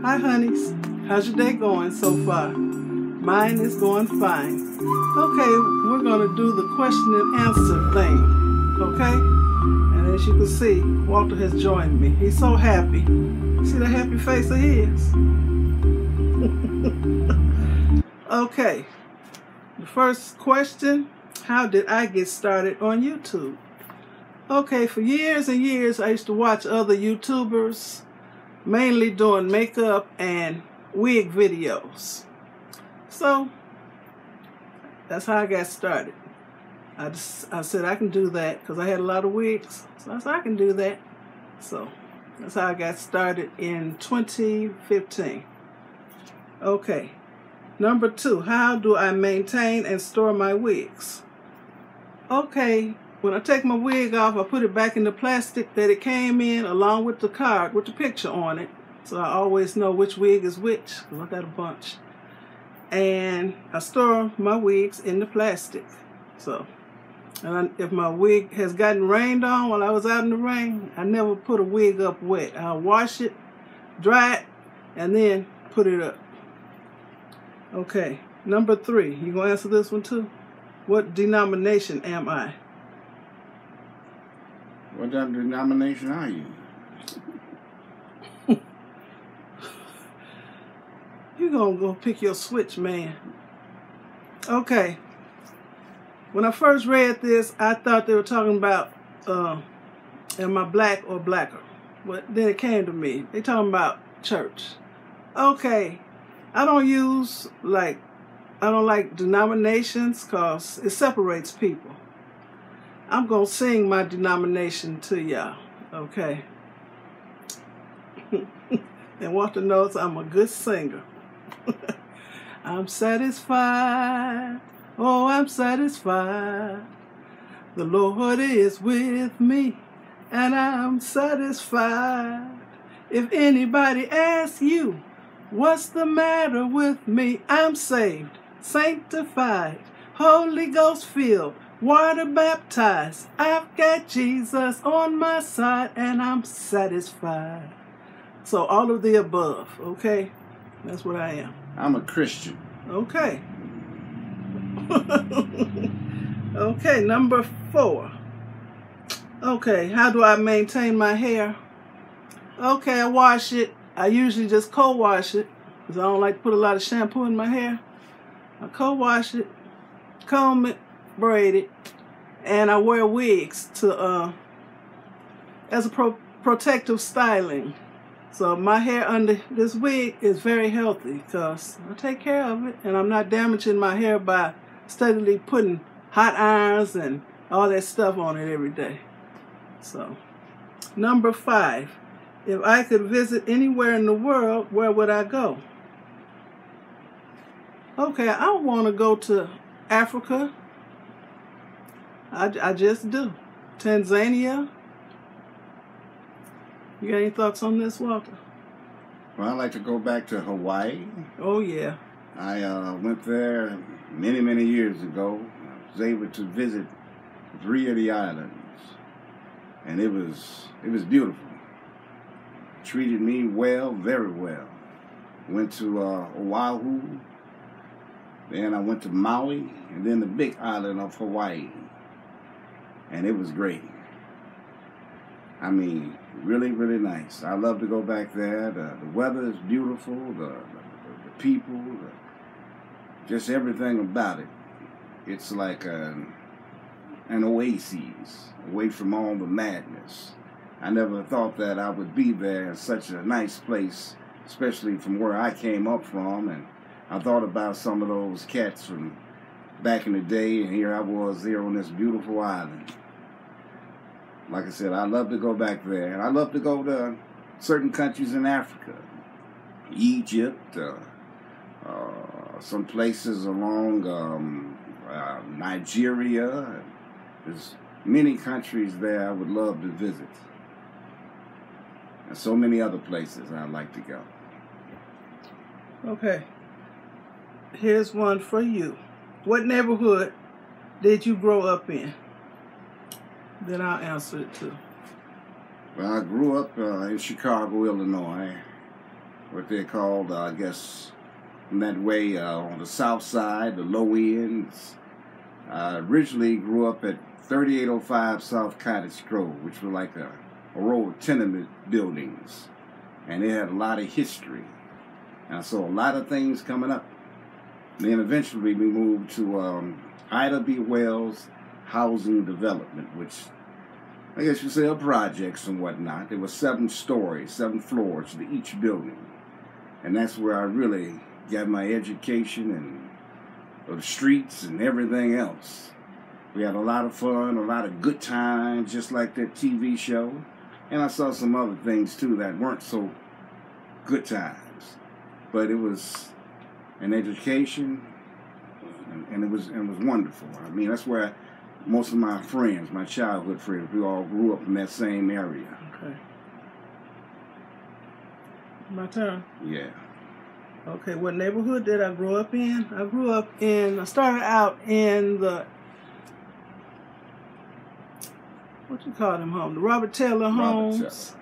Hi, honeys. How's your day going so far? Mine is going fine. Okay, we're going to do the question and answer thing. Okay? And as you can see, Walter has joined me. He's so happy. See the happy face of his? Okay. The first question, how did I get started on YouTube? Okay, for years and years, I used to watch other YouTubers, mainly doing makeup and wig videos. So, that's how I got started. I said I can do that because I had a lot of wigs. So I said I can do that. So, that's how I got started in 2015. Okay. Number 2, how do I maintain and store my wigs? Okay. When I take my wig off, I put it back in the plastic that it came in along with the card with the picture on it. So I always know which wig is which, because I got a bunch. And I store my wigs in the plastic. So, if my wig has gotten rained on while I was out in the rain, I never put a wig up wet. I'll wash it, dry it, and then put it up. Okay, number 3. You gonna answer this one too? What denomination am I? What denomination are you? You're gonna go pick your switch, man. Okay. When I first read this, I thought they were talking about am I black or blacker? But then it came to me. They talking about church. Okay. I don't like denominations because it separates people. I'm going to sing my denomination to y'all, okay? And Walter knows I'm a good singer. I'm satisfied, oh, I'm satisfied. The Lord is with me, and I'm satisfied. If anybody asks you, what's the matter with me? I'm saved, sanctified, Holy Ghost filled, water baptized. I've got Jesus on my side and I'm satisfied. So all of the above, okay? That's what I am. I'm a Christian. Okay. Okay, number 4. Okay, how do I maintain my hair? Okay, I wash it. I usually just co-wash it because I don't like to put a lot of shampoo in my hair. I co-wash it, comb it, braid it, and I wear wigs to as a protective styling. So my hair under this wig is very healthy because I take care of it and I'm not damaging my hair by steadily putting hot irons and all that stuff on it every day. So, number 5, if I could visit anywhere in the world, where would I go? Okay, I want to go to Africa. I just do. Tanzania. You got any thoughts on this, Walter? Well, I'd like to go back to Hawaii. Oh, yeah. I went there many, many years ago. I was able to visit 3 of the islands. And it was beautiful. Treated me well, very well. Went to Oahu. Then I went to Maui. And then the big island of Hawaii. And it was great. I mean, really, really nice. I love to go back there. The weather is beautiful. The people, just everything about it. It's like an oasis away from all the madness. I never thought that I would be there in such a nice place, especially from where I came up from. And I thought about some of those cats from back in the day, and here I was there on this beautiful island. Like I said, I love to go back there. And I love to go to certain countries in Africa. Egypt, some places along Nigeria. There's many countries there I would love to visit. And so many other places I'd like to go. Okay. Here's one for you. What neighborhood did you grow up in? Then I'll answer it too. Well, I grew up in Chicago, Illinois, what they called, I guess, in that way, on the south side, the low ends. I originally grew up at 3805 South Cottage Grove, which was like a row of tenement buildings. And it had a lot of history. And I saw a lot of things coming up. And then eventually we moved to Ida B. Wells Housing Development, which I guess you say are projects and whatnot. There were 7 stories, 7 floors to each building. And that's where I really got my education and the streets and everything else. We had a lot of fun, a lot of good times, just like that TV show. And I saw some other things too that weren't so good times. But it was an education, and it was wonderful. I mean, that's where most of my friends, my childhood friends, we all grew up in that same area. Okay. My turn? Yeah. Okay, what neighborhood did I grow up in? I started out in the, what you call them home? The Robert Taylor homes.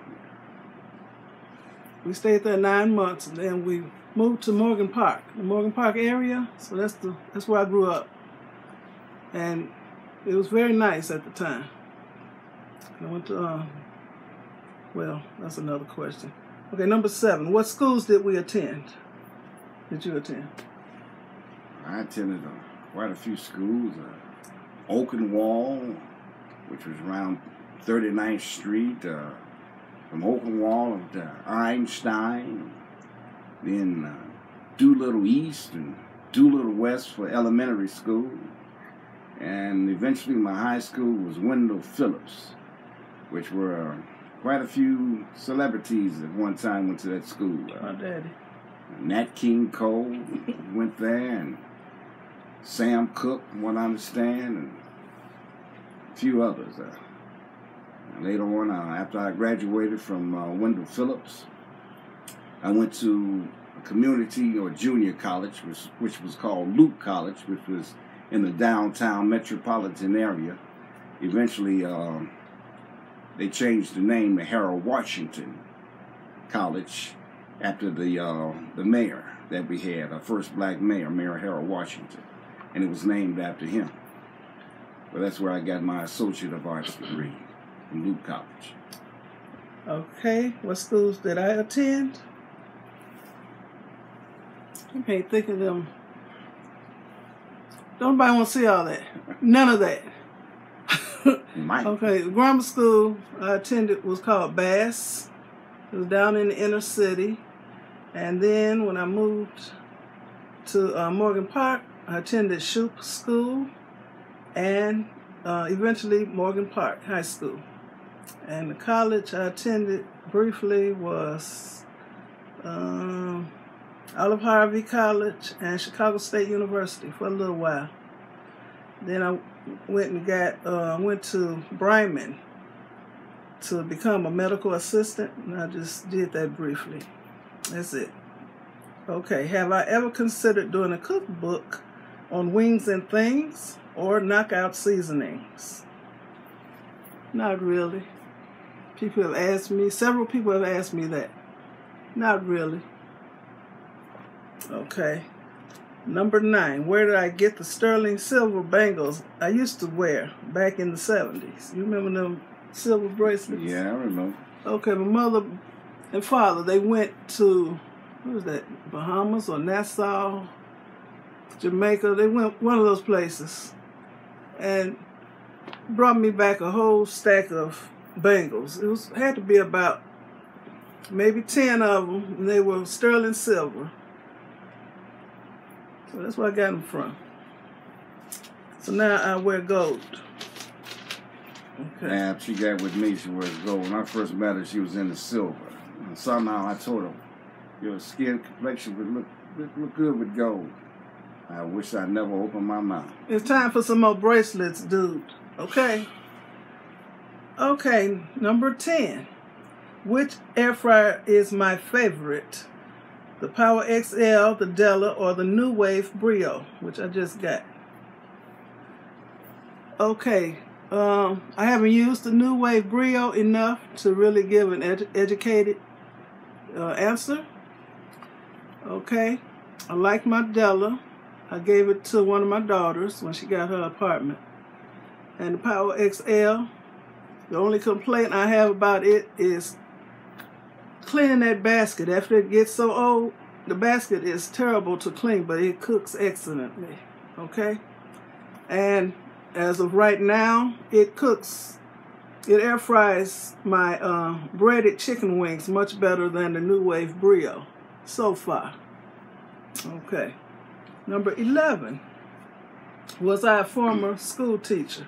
We stayed there 9 months, and then we moved to Morgan Park, the Morgan Park area. So that's where I grew up. And it was very nice at the time. I went to, well, that's another question. Okay, number 7. What schools did we attend? Did you attend? I attended quite a few schools. Oakenwall, which was around 39th Street. From Oakenwall to Einstein. Then Doolittle East and Doolittle West for elementary school. And eventually my high school was Wendell Phillips, which were quite a few celebrities at one time went to that school. My daddy. Nat King Cole went there, and Sam Cooke, from what I understand, and a few others. Later on, after I graduated from Wendell Phillips, I went to a community or junior college, which was called Luke College, which was in the downtown metropolitan area. Eventually, they changed the name to Harold Washington College after the mayor that we had, our first black mayor, Mayor Harold Washington, and it was named after him. But that's where I got my Associate of Arts degree, from Luke College. Okay, what schools did I attend? I can't think of them. Don't nobody want to see all that. None of that. Okay, the grammar school I attended was called Bass. It was down in the inner city. And then when I moved to Morgan Park, I attended Shoup School and eventually Morgan Park High School. And the college I attended briefly was Olive Harvey College and Chicago State University for a little while. Then I went to Bryman to become a medical assistant, and I just did that briefly. That's it. Okay, have I ever considered doing a cookbook on wings and things or knockout seasonings? Not really. People have asked me, several people have asked me that. Not really. Okay. Number 9, where did I get the sterling silver bangles I used to wear back in the 70s? You remember them silver bracelets? Yeah, I remember. Okay, my mother and father, they went to, what was that, Bahamas or Nassau, Jamaica. They went one of those places and brought me back a whole stack of bangles. It had to be about maybe 10 of them, and they were sterling silver. So that's where I got them from. So now I wear gold. Okay. Yeah, she got with me, she wears gold. When I first met her, she was in the silver. And somehow I told her, your skin complexion would look good with gold. I wish I never opened my mouth. It's time for some more bracelets, dude. Okay? Okay, number 10. Which air fryer is my favorite? The Power XL, the Della, or the New Wave Brio, which I just got. Okay, I haven't used the New Wave Brio enough to really give an educated answer. Okay, I like my Della. I gave it to one of my daughters when she got her apartment. And the Power XL, the only complaint I have about it is cleaning that basket. After it gets so old, the basket is terrible to clean, but it cooks excellently. Okay? And as of right now, it air fries my breaded chicken wings much better than the New Wave Brio so far. Okay. Number 11. Was I a former school teacher?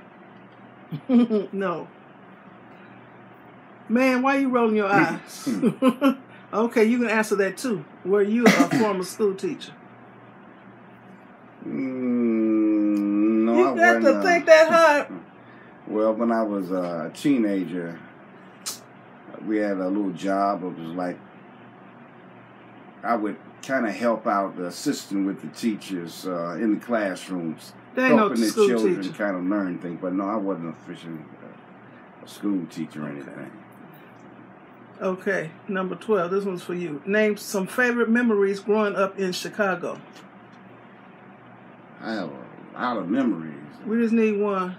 No. Man, why are you rolling your eyes? Okay, you can answer that too. Were you a former school teacher? No, you got to think that hard. Well, when I was a teenager, we had a little job. It was like I would kind of help out the assistant with the teachers in the classrooms, helping the children kind of learn things. But no, I wasn't officially a school teacher or anything. Okay, number 12. This one's for you. Name some favorite memories growing up in Chicago. I have a lot of memories. We just need one.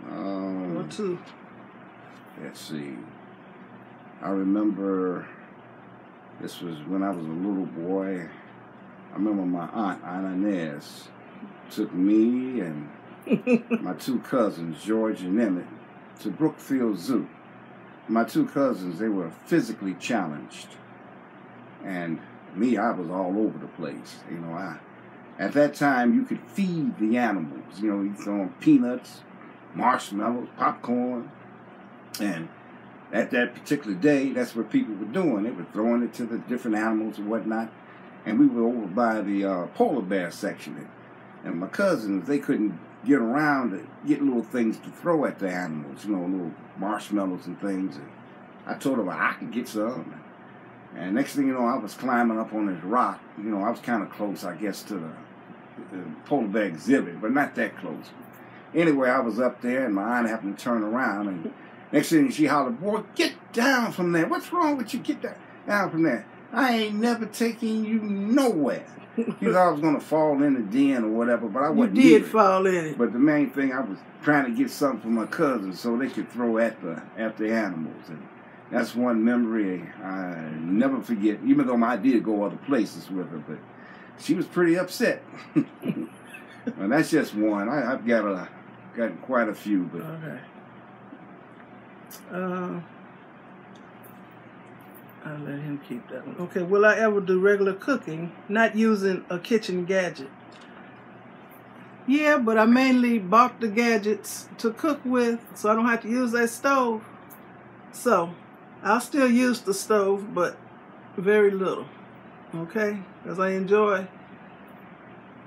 Or two. Let's see. I remember this was when I was a little boy. I remember my aunt Inez took me and my two cousins, George and Emmett, to Brookfield Zoo. My two cousins, they were physically challenged. And me, I was all over the place. You know, at that time, you could feed the animals. You know, you throw them peanuts, marshmallows, popcorn. And at that particular day, that's what people were doing. They were throwing it to the different animals and whatnot. And we were over by the polar bear section. And my cousins, they couldn't get around to get little things to throw at the animals, you know, little marshmallows and things. And I told them I could get some. And next thing you know, I was climbing up on this rock. You know, I was kind of close, I guess, to the polar bear exhibit, but not that close. Anyway, I was up there, and my aunt happened to turn around, and next thing she hollered, "Boy, get down from there. What's wrong with you? Get down from there. I ain't never taking you nowhere." You know, I was going to fall in the den or whatever, but I wasn't. You did fall in it. But the main thing, I was trying to get something for my cousins so they could throw at the animals. And that's one memory I never forget, even though I did go other places with her, but she was pretty upset. And that's just one. I've got quite a few. But okay. I'll let him keep that one. Okay, will I ever do regular cooking, not using a kitchen gadget? Yeah, but I mainly bought the gadgets to cook with, so I don't have to use that stove. So, I'll still use the stove, but very little. Okay? Because I enjoy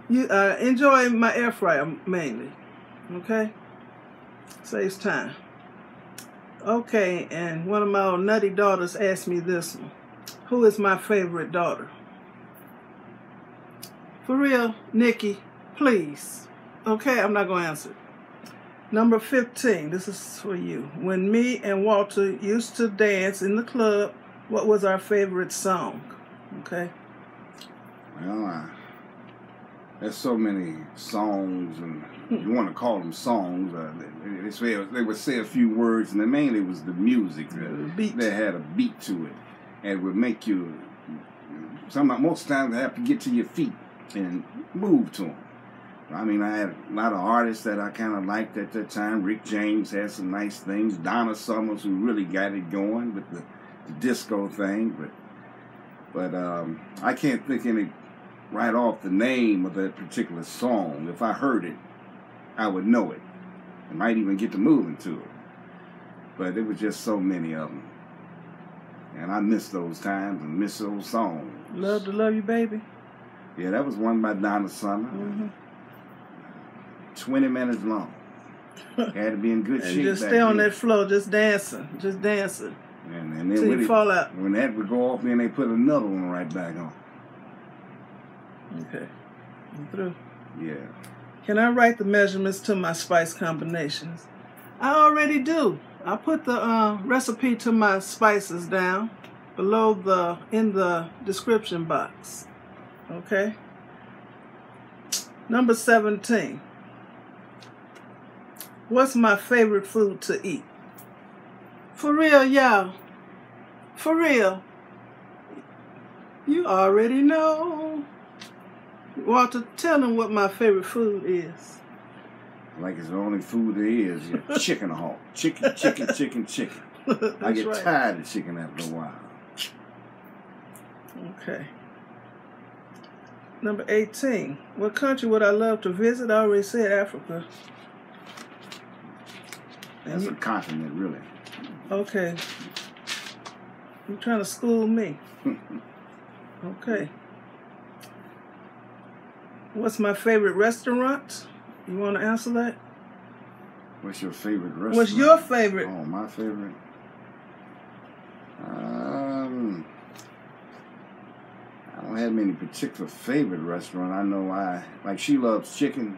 my air fryer mainly. Okay? Saves time. Okay, and one of my old nutty daughters asked me this one. Who is my favorite daughter? For real, Nikki, please. Okay, I'm not going to answer. Number 15, this is for you. When me and Walter used to dance in the club, what was our favorite song? Okay? Well, there's so many songs, and you want to call them songs. They would say a few words, and mainly it was the music that had a beat to it, and it would make you. Most times, I have to get to your feet and move to them. I mean, I had a lot of artists that I kind of liked at that time. Rick James had some nice things. Donna Summers, who really got it going with the disco thing, but I can't think any. Right off the name of that particular song. If I heard it, I would know it. I might even get to moving to it. But there was just so many of them. And I miss those times and miss those songs. Love to Love You, Baby? Yeah, that was one by Donna Summer. 20 minutes long. Had to be in good shape. And just stay on that floor, just dancing. And then till you fall out. When that would go off, then they put another one right back on. Okay, I'm through. Yeah. Can I write the measurements to my spice combinations? I already do. I put the recipe to my spices down, below in the description box. Okay. Number 17. What's my favorite food to eat? For real, y'all. For real. You already know. Walter, tell them what my favorite food is. Like it's the only food there is. Yeah. Chicken hawk. Chicken, chicken, chicken, chicken. I get tired of chicken after a while. Okay. Number 18. What country would I love to visit? I already said Africa. That's a continent, really. Okay. You're trying to school me. Okay. What's my favorite restaurant? You want to answer that? What's your favorite restaurant? What's your favorite? Oh, my favorite? I don't have any particular favorite restaurant. I know like she loves chicken.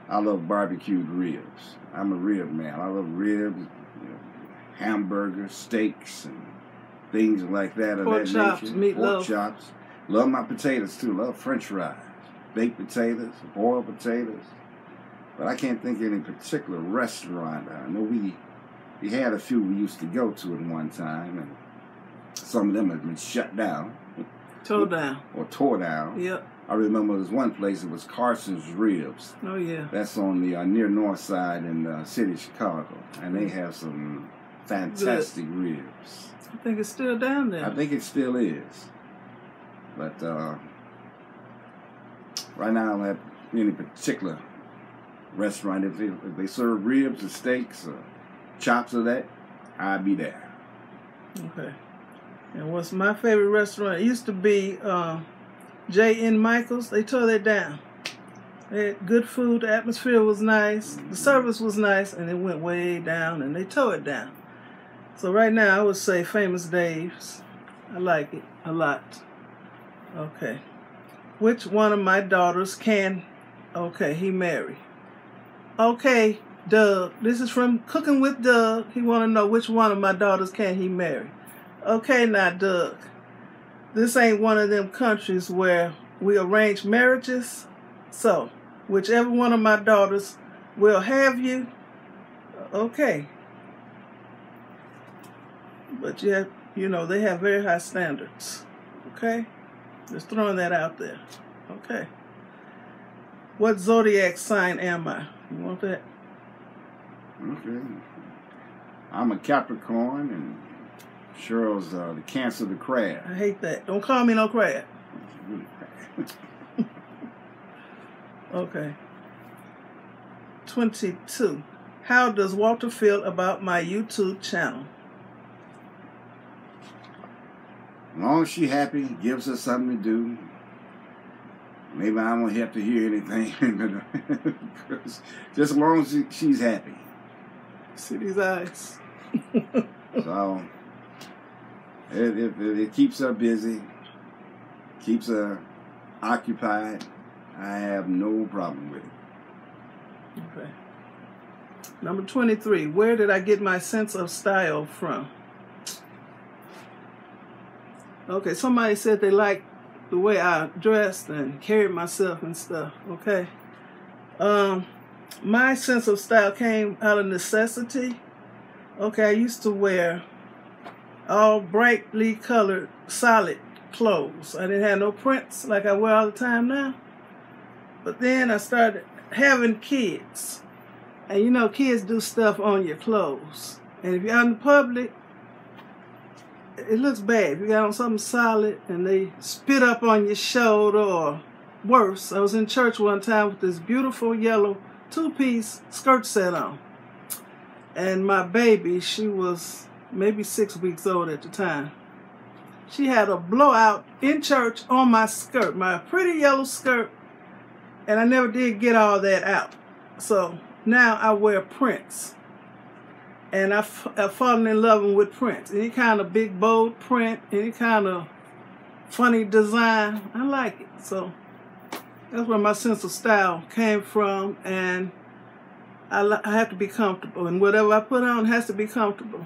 I love barbecued ribs. I'm a rib man. I love ribs, hamburgers, steaks, and things like that of Pork that chops, nature. meatloaf. Pork chops. Love my potatoes too. Love French fries, baked potatoes, boiled potatoes. But I can't think of any particular restaurant. I know we had a few we used to go to at one time, and some of them have been shut down. Tore down. Or tore down. Yep. I remember there was one place, it was Carson's Ribs. Oh, yeah. That's on the near north side in the city of Chicago. And they have some fantastic ribs. I think it's still down there. I think it still is. But right now I don't have any particular restaurant. If they serve ribs or steaks or chops of that, I'd be there. Okay. And what's my favorite restaurant? It used to be J.N. Michael's. They tore that down. They had good food. The atmosphere was nice. The service was nice. And it went way down. And they tore it down. So right now I would say Famous Dave's. I like it a lot. Okay. Which one of my daughters can... Okay, he marry. Okay, Doug. This is from Cooking with Doug. He want to know which one of my daughters can he marry. Okay, now, Doug. This ain't one of them countries where we arrange marriages. So, whichever one of my daughters will have you, okay. But you have, they have very high standards. Okay? Just throwing that out there. Okay. What zodiac sign am I? You want that? Okay. I'm a Capricorn, and Cheryl's the Cancer, the crab. I hate that. Don't call me no crab. Really crab. Okay. 22. How does Walter feel about my YouTube channel? As long as she's happy, gives her something to do. Maybe I won't have to hear anything. Just as long as she's happy. See these eyes. So, it keeps her busy, keeps her occupied, I have no problem with it. Okay. Number 23. Where did I get my sense of style from? Okay, somebody said they liked the way I dressed and carried myself and stuff. Okay. My sense of style came out of necessity. Okay, I used to wear all brightly colored, solid clothes. I didn't have no prints like I wear all the time now. But then I started having kids. And kids do stuff on your clothes. And if you're out in public, it looks bad. If you got on something solid and they spit up on your shoulder, or worse. I was in church one time with this beautiful yellow two-piece skirt set on. And my baby, she was maybe 6 weeks old at the time. She had a blowout in church on my skirt, my pretty yellow skirt. And I never did get all that out. So now I wear prints. And I've fallen in love with prints. Any kind of big, bold print, any kind of funny design, I like it. So that's where my sense of style came from. And I have to be comfortable. And whatever I put on has to be comfortable.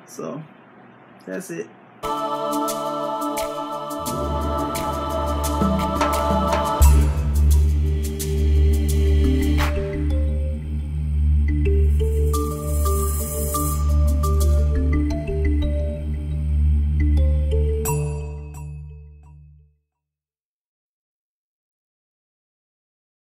So That's it.